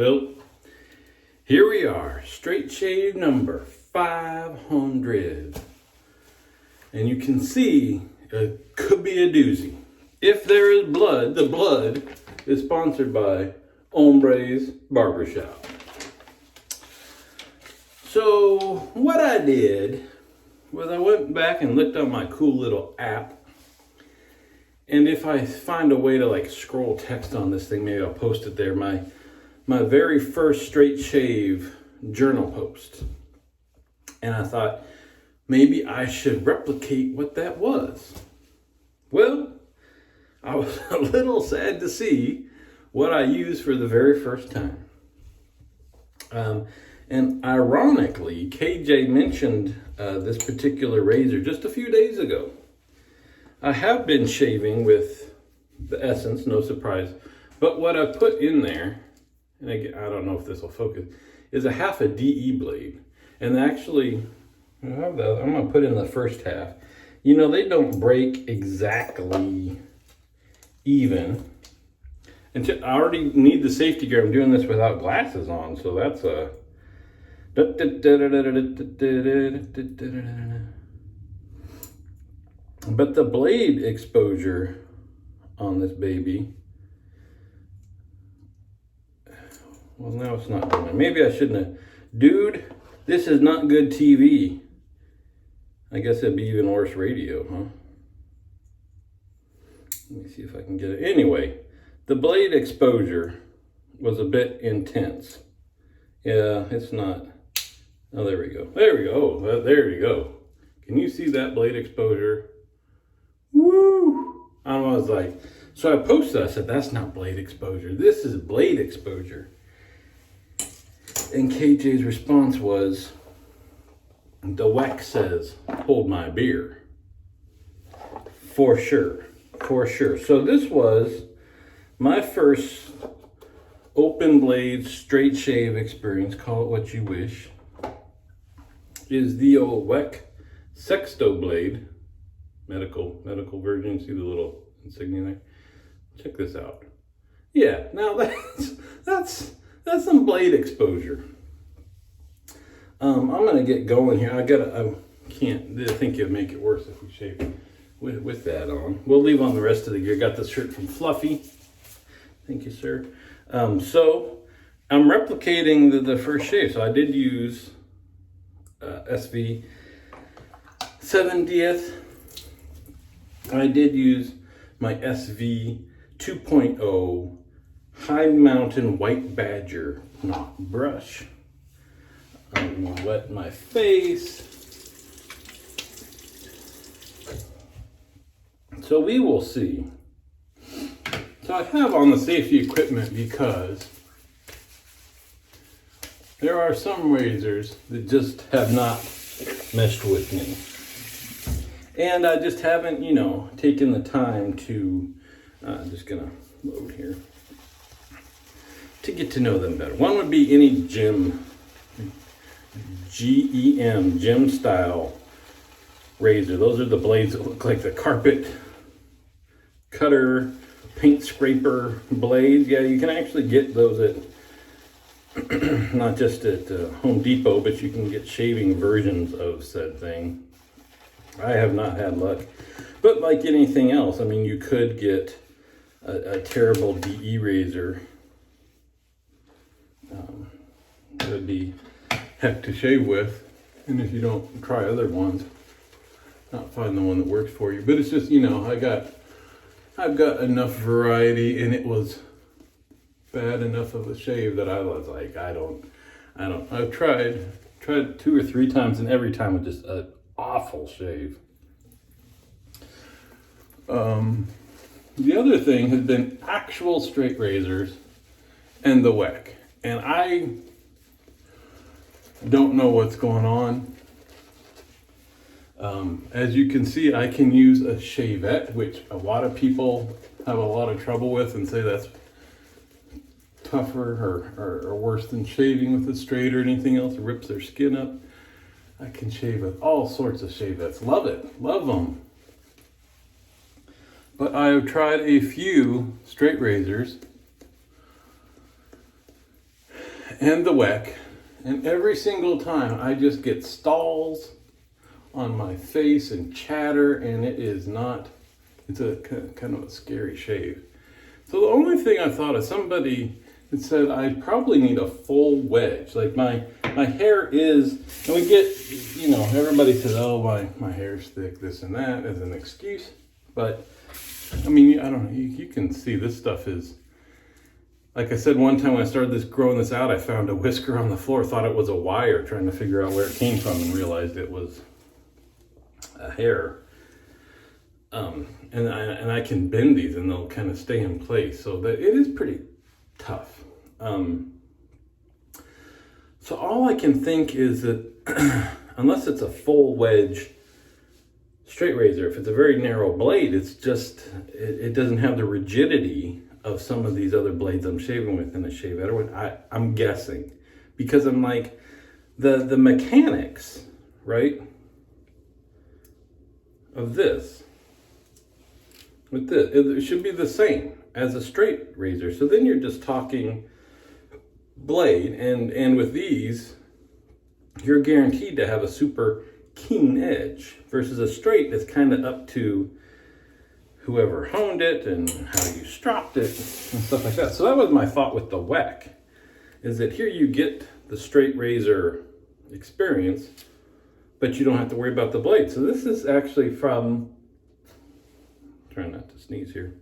Bill. Here we are, straight shave number 500. And you can see it could be a doozy. If there is blood, the blood is sponsored by Hombres Barbershop. So what I did was I went back and looked on my cool little app. And if I find a way to like scroll text on this thing, maybe I'll post it there. My very first straight shave journal post. And I thought maybe I should replicate what that was. Well, I was a little sad to see what I used for the very first time. And ironically, KJ mentioned this particular razor just a few days ago. I have been shaving with the Essence, no surprise. But what I put in there, and again, I don't know if this will focus, is a half a DE blade. And actually, I'm going to put in the first half. You know, they don't break exactly even. And I already need the safety gear. I'm doing this without glasses on, so that's a... But the blade exposure on this baby, well, now it's not doing it. Maybe I shouldn't have. Dude, this is not good TV. I guess it'd be even worse radio, huh? Let me see if I can get it. Anyway, the blade exposure was a bit intense. Yeah, it's not. Oh, there we go. There we go. Oh, there you go. Can you see that blade exposure? Woo! I was like, so I posted, I said, that's not blade exposure. This is blade exposure. And KJ's response was, the WEC says, hold my beer. For sure. For sure. So this was my first open blade straight shave experience. Call it what you wish. Is the old WEC Sexto blade. Medical version. See the little insignia there? Check this out. Yeah, now that's some blade exposure. I'm gonna get going here. I think it'll make it worse if we shave with that on. We'll leave on the rest of the gear. Got this shirt from Fluffy. Thank you, sir. So I'm replicating the first shave. So I did use SV 70th. I did use my SV 2.0 High Mountain White Badger knot brush. I'm gonna wet my face. So we will see. So I have on the safety equipment because there are some razors that just have not meshed with me. And I just haven't, taken the time to, just gonna load here, to get to know them better. One would be any gym, GEM, gym style razor. Those are the blades that look like the carpet cutter, paint scraper blades. Yeah, you can actually get those at, not just at Home Depot, but you can get shaving versions of said thing. I have not had luck. But like anything else, I mean, you could get a terrible DE razor. That would be heck to shave with. And if you don't try other ones, not find the one that works for you. But it's just, I've got enough variety, and it was bad enough of a shave that I was like, I've tried 2 or 3 times, and every time it just awful shave. The other thing has been actual straight razors and the WEC. And I don't know what's going on. As you can see, I can use a shavette, which a lot of people have a lot of trouble with and say that's tougher or worse than shaving with a straight or anything else. It rips their skin up. I can shave with all sorts of shavettes. Love it. Love them. But I have tried a few straight razors and the WEC, and every single time I just get stalls on my face and chatter, and it is not, it's a kind of a scary shave. So the only thing I thought of, somebody that said I probably need a full wedge. Like my hair is, and we get, you know, everybody says, oh, my hair's thick, this and that as an excuse. But I mean, I don't know, you can see this stuff is, like I said, one time when I started growing this out, I found a whisker on the floor, thought it was a wire, trying to figure out where it came from, and realized it was a hair. And I can bend these and they'll kind of stay in place. So that it is pretty tough. So all I can think is that unless it's a full wedge straight razor, if it's a very narrow blade, it's just, it doesn't have the rigidity of some of these other blades I'm shaving with in a shave editor. I'm guessing, because I'm like, the mechanics, right, of this, with this, it should be the same as a straight razor. So then you're just talking blade, and with these, you're guaranteed to have a super keen edge, versus a straight that's kind of up to whoever honed it and how you stropped it and stuff like that. So that was my thought with the WEC, is that here you get the straight razor experience, but you don't have to worry about the blade. So this is actually from, trying not to sneeze here,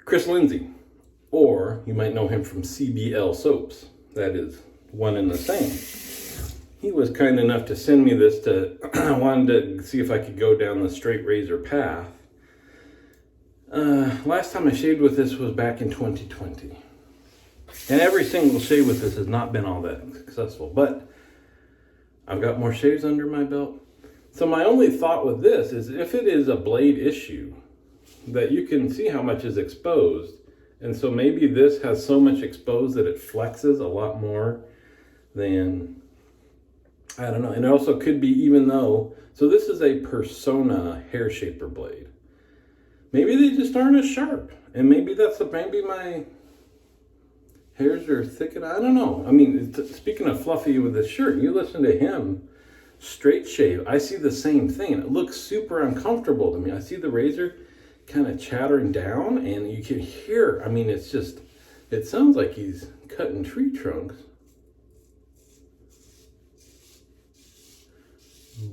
Chris Lindsay, or you might know him from CBL Soaps. That is one and the same. He was kind enough to send me this I wanted to see if I could go down the straight razor path. Last time I shaved with this was back in 2020. And every single shave with this has not been all that successful, but I've got more shaves under my belt. So my only thought with this is, if it is a blade issue, that you can see how much is exposed. And so maybe this has so much exposed that it flexes a lot more than, I don't know. And it also could be, even though, so this is a Persona hair shaper blade. Maybe they just aren't as sharp. And maybe maybe my hairs are thick, and I don't know. I mean, speaking of Fluffy with this shirt, you listen to him straight shave, I see the same thing. It looks super uncomfortable to me. I see the razor kind of chattering down, and you can hear, I mean, it's just, it sounds like he's cutting tree trunks.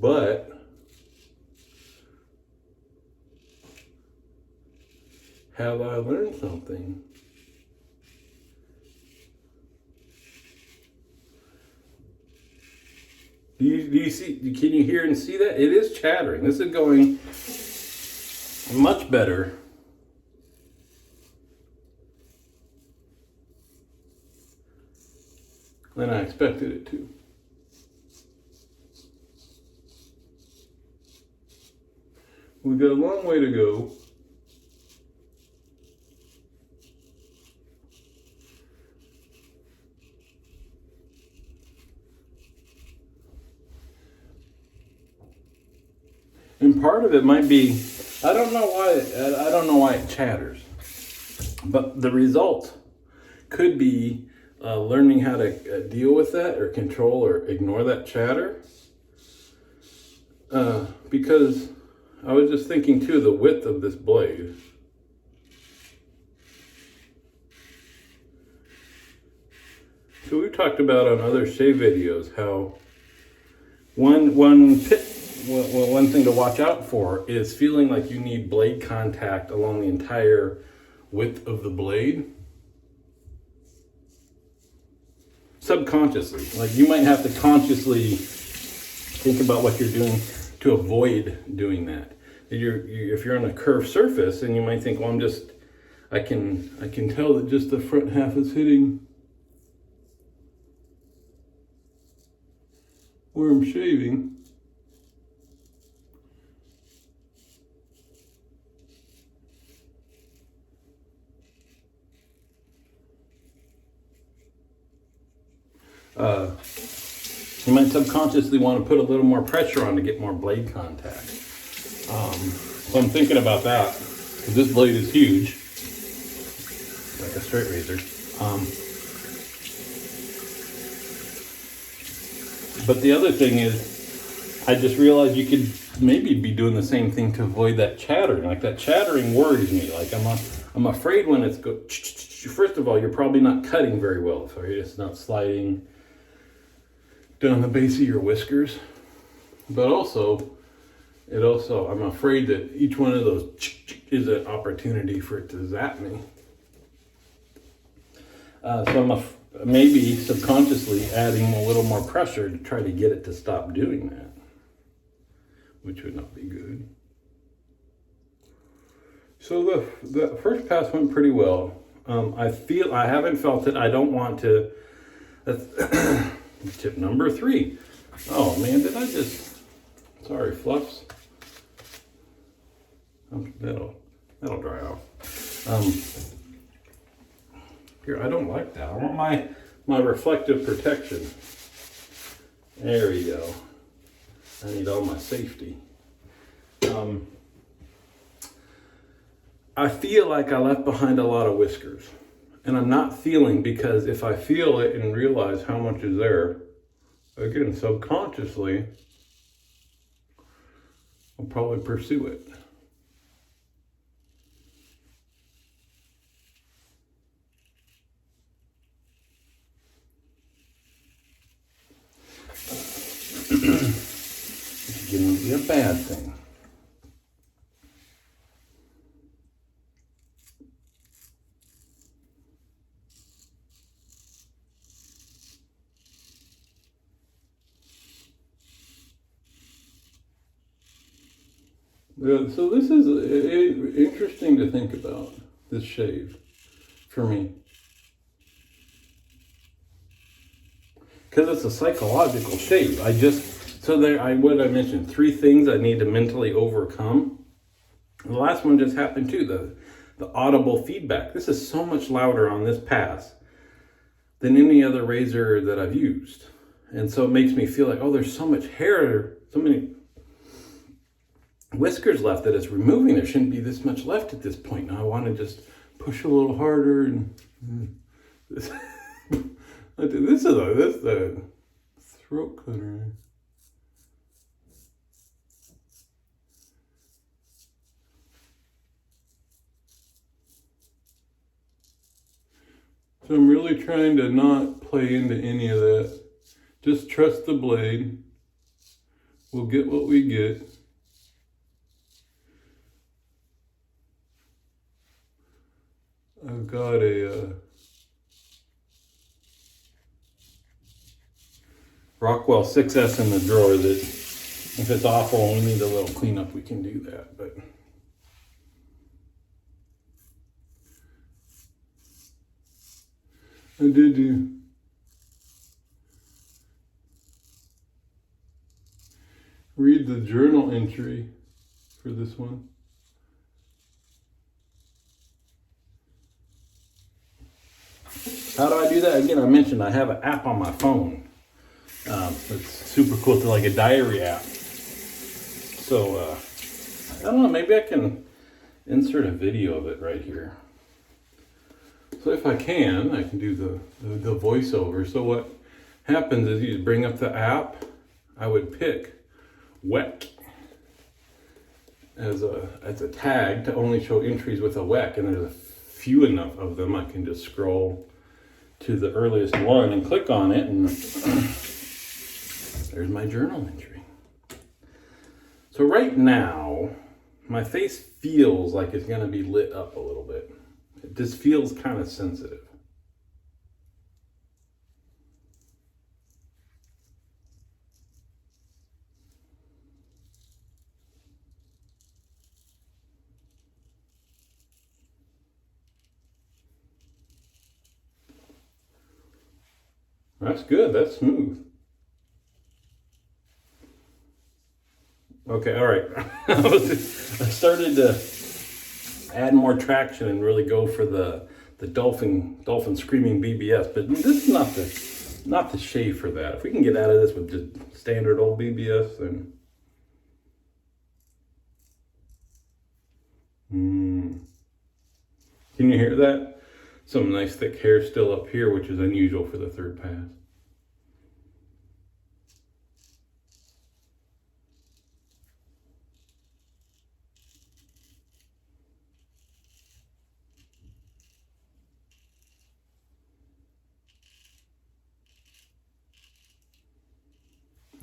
But have I learned something? Do you see, can you hear and see that? It is chattering. This is going much better than I expected it to. We've got a long way to go. And part of it might be, I don't know why it chatters, but the result could be learning how to deal with that, or control or ignore that chatter. Because I was just thinking too, the width of this blade. So we've talked about on other shave videos how one thing to watch out for is feeling like you need blade contact along the entire width of the blade. Subconsciously, like you might have to consciously think about what you're doing to avoid doing that. If you're on a curved surface, and you might think, well, I can tell that just the front half is hitting where I'm shaving. You might subconsciously want to put a little more pressure on to get more blade contact. So I'm thinking about that, because this blade is huge, like a straight razor. But the other thing is, I just realized you could maybe be doing the same thing to avoid that chattering. Like that chattering worries me. Like I'm afraid when it's go. First of all, you're probably not cutting very well, so you're just not sliding down the base of your whiskers. But also, I'm afraid that each one of those is an opportunity for it to zap me. So I'm maybe subconsciously adding a little more pressure to try to get it to stop doing that, which would not be good. So the first pass went pretty well. I haven't felt it. I don't want to. That's tip number 3. Oh man, did I just? Sorry, Fluffs. That'll dry off. Here, I don't like that. I want my reflective protection. There we go. I need all my safety. I feel like I left behind a lot of whiskers. And I'm not feeling, because if I feel it and realize how much is there, again, subconsciously, I'll probably pursue it. It's going to be a bad thing. So this is interesting to think about, this shave, for me. Because it's a psychological shave. What I mentioned, 3 things I need to mentally overcome. The last one just happened too, the audible feedback. This is so much louder on this pass than any other razor that I've used. And so it makes me feel like, oh, there's so much hair, so many whiskers left that it's removing. There shouldn't be this much left at this point. Now I want to just push a little harder and this is the throat cutter. So I'm really trying to not play into any of that. Just trust the blade. We'll get what we get. I've got a Rockwell 6S in the drawer that if it's awful and we need a little cleanup, we can do that. But I did read the journal entry for this one. How do I do that? Again, I mentioned I have an app on my phone. It's super cool. It's like a diary app. So, I don't know, maybe I can insert a video of it right here. So if I can do the voiceover. So what happens is you bring up the app. I would pick WEC as a tag to only show entries with a WEC, and there's a few enough of them I can just scroll to the earliest one and click on it, and there's my journal entry. So right now, my face feels like it's going to be lit up a little bit. It just feels kind of sensitive. That's good. That's smooth. Okay, all right. I started to add more traction and really go for the Dolphin Screaming BBS, but this is not the shave for that. If we can get out of this with just standard old BBS, then can you hear that? Some nice thick hair still up here, which is unusual for the third pass.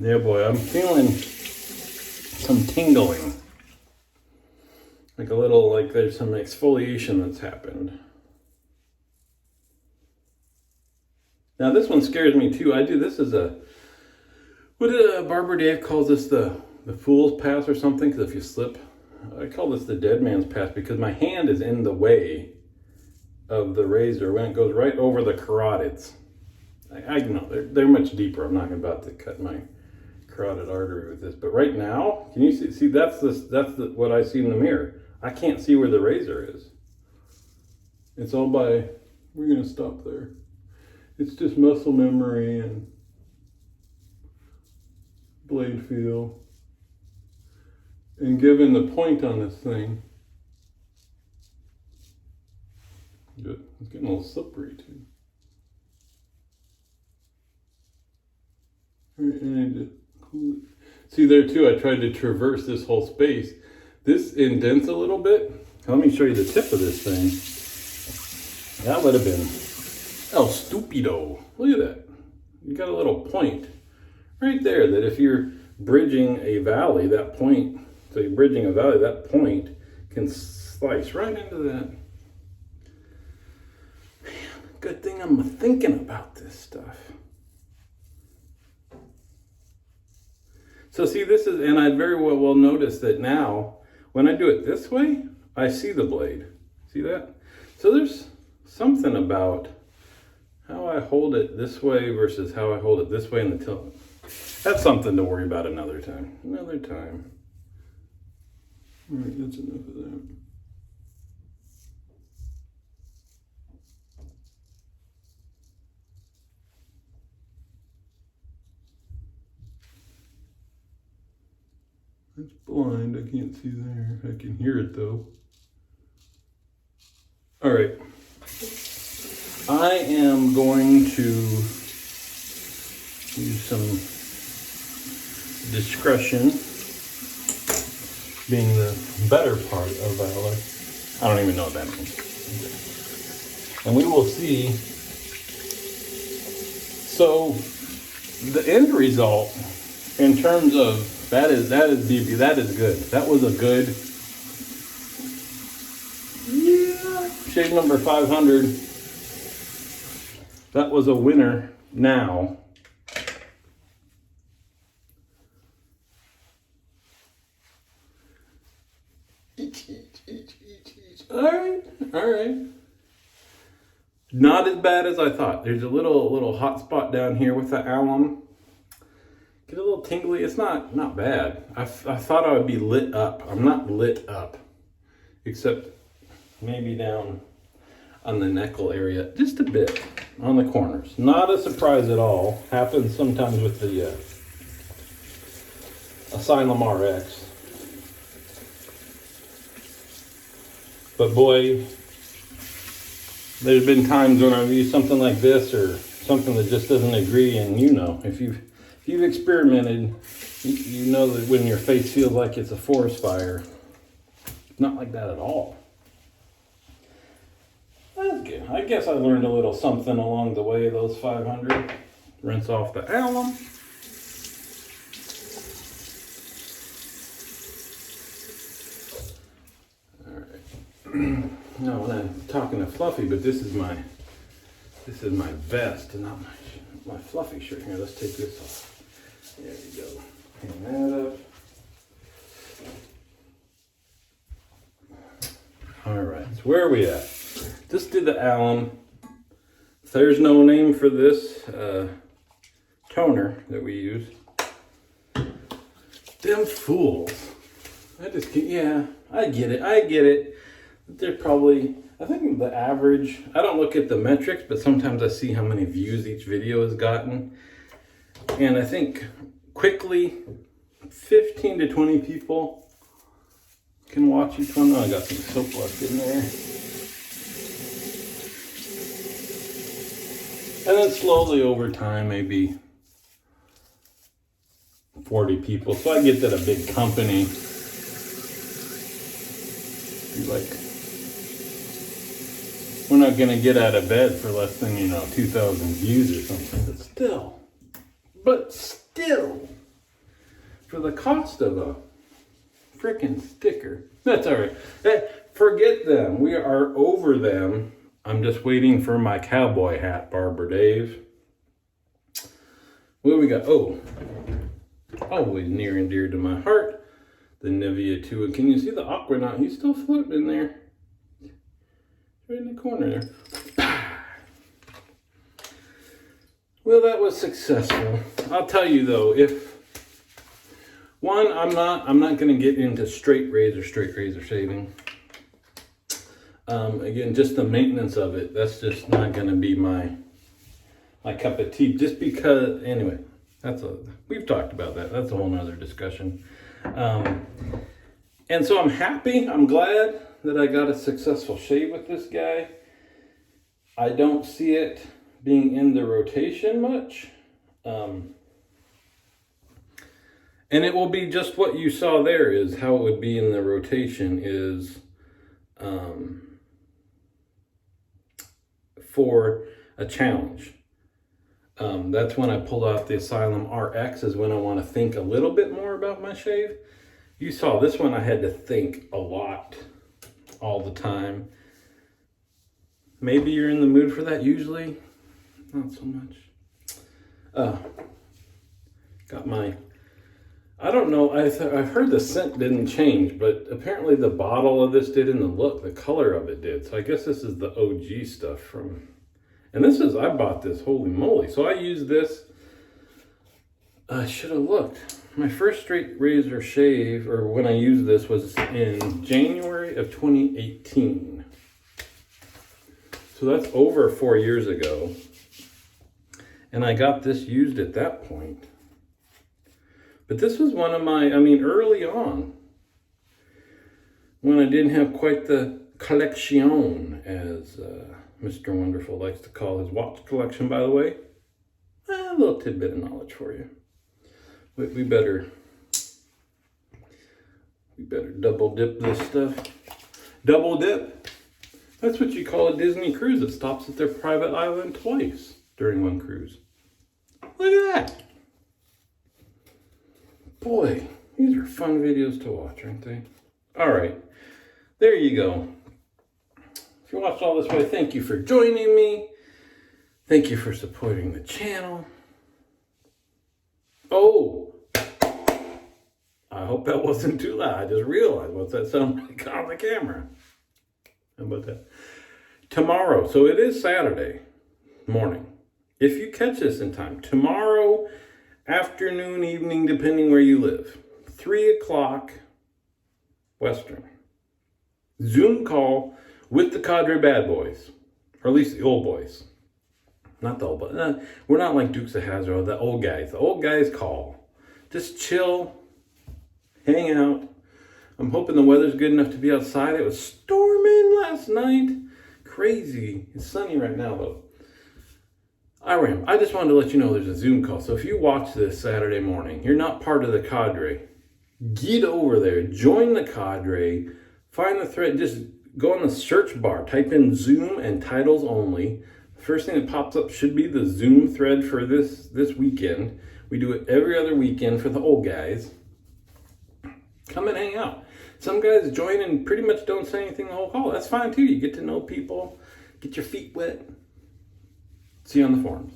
Yeah, boy, I'm feeling some tingling. Like a little, like there's some exfoliation that's happened. Now this one scares me too. I do, this is a, what did Barber Dave calls this, the fool's pass or something? Because if you slip, I call this the dead man's pass because my hand is in the way of the razor when it goes right over the carotids. I know they're much deeper. I'm not about to cut my carotid artery with this, but right now, can you see that's what I see in the mirror. I can't see where the razor is. It's all by, we're gonna stop there. It's just muscle memory and blade feel. And given the point on this thing, good. It's getting a little slippery too. All right, and I need to cool it. See there too, I tried to traverse this whole space. This indents a little bit. Let me show you the tip of this thing. That would have been El Stupido. Look at that. You got a little point right there that if you're bridging a valley, that point, so you're bridging a valley, that point can slice right into that. Man, good thing I'm thinking about this stuff. So see, this is, and I very well notice that now, when I do it this way, I see the blade. See that? So there's something about how I hold it this way versus how I hold it this way in the tilt. That's something to worry about another time. Another time. All right, that's enough of that. It's blind, I can't see there. I can hear it though. All right. I am going to use some discretion, being the better part of valor. I don't even know what that means. Okay. And we will see. So the end result in terms of that is BB, that is good. That was a good, yeah, shade number 500. That was a winner now. All right. Not as bad as I thought. There's a little hot spot down here with the alum. Get a little tingly. It's not bad. I thought I would be lit up. I'm not lit up, except maybe down on the neckle area, just a bit on the corners. Not a surprise at all. Happens sometimes with the Asylum RX. But boy, there's been times when I've used something like this or something that just doesn't agree, and you know, if you've experimented, you know that when your face feels like it's a forest fire, it's not like that at all. That's good. I guess I learned a little something along the way, those 500. Rinse off the alum. All right. No, when I'm talking to Fluffy, but this is my vest and not my fluffy shirt. Here, let's take this off. There you go. Hang that up. All right, so where are we at? Just did the alum. There's no name for this toner that we use. Them fools. I just can't, yeah, I get it. They're probably, I think the average, I don't look at the metrics, but sometimes I see how many views each video has gotten. And I think quickly, 15 to 20 people can watch each one. Oh, I got some soap left in there. And then slowly over time, maybe 40 people. So I get that a big company, like, we're not gonna get out of bed for less than, 2,000 views or something, but still. for the cost of a freaking sticker. That's all right. Hey, forget them. We are over them. I'm just waiting for my cowboy hat, Barber Dave. What do we got? Oh, always near and dear to my heart, the Nivea 2. And can you see the Aquanaut? He's still floating in there. Right in the corner there. Well, that was successful. I'll tell you though, if one, I'm not going to get into straight razor shaving. Again, just the maintenance of it, that's just not going to be my cup of tea. Just because, anyway, we've talked about that. That's a whole nother discussion. And so I'm happy. I'm glad that I got a successful shave with this guy. I don't see it being in the rotation much. And it will be just what you saw there is how it would be in the rotation is for a challenge. That's when I pulled off the Asylum RX is when I want to think a little bit more about my shave. You saw this one, I had to think a lot all the time. Maybe you're in the mood for that usually. Not so much. Got my, I don't know, I've heard the scent didn't change, but apparently the bottle of this did in the look, the color of it did. So I guess this is the OG stuff from, and this is, I bought this, holy moly. So I used this, I should have looked. My first straight razor shave, or when I used this, was in January of 2018. So that's over 4 years ago. And I got this used at that point. But this was one of my, early on, when I didn't have quite the collection, as Mr. Wonderful likes to call his watch collection, by the way. A little tidbit of knowledge for you. We better double dip this stuff. Double dip. That's what you call a Disney cruise. It stops at their private island twice during one cruise. Look at that. Boy, these are fun videos to watch, aren't they? All right, there you go. If you watched all this way, thank you for joining me. Thank you for supporting the channel. Oh, I hope that wasn't too loud. I just realized, what's that sound like on the camera? How about that? Tomorrow, so it is Saturday morning. If you catch this in time, tomorrow afternoon, evening, depending where you live, 3 o'clock Western, Zoom call with the Cadre Bad Boys, or at least the old boys. Not the old boys. We're not like Dukes of Hazzard, the old guys. The old guys call. Just chill, hang out. I'm hoping the weather's good enough to be outside. It was storming last night. Crazy. It's sunny right now, though. I just wanted to let you know there's a Zoom call. So if you watch this Saturday morning, you're not part of the Cadre, get over there, join the Cadre, find the thread, just go on the search bar, type in Zoom and titles only. First thing that pops up should be the Zoom thread for this weekend. We do it every other weekend for the old guys. Come and hang out. Some guys join and pretty much don't say anything the whole call. That's fine too. You get to know people, get your feet wet. See you on the forums.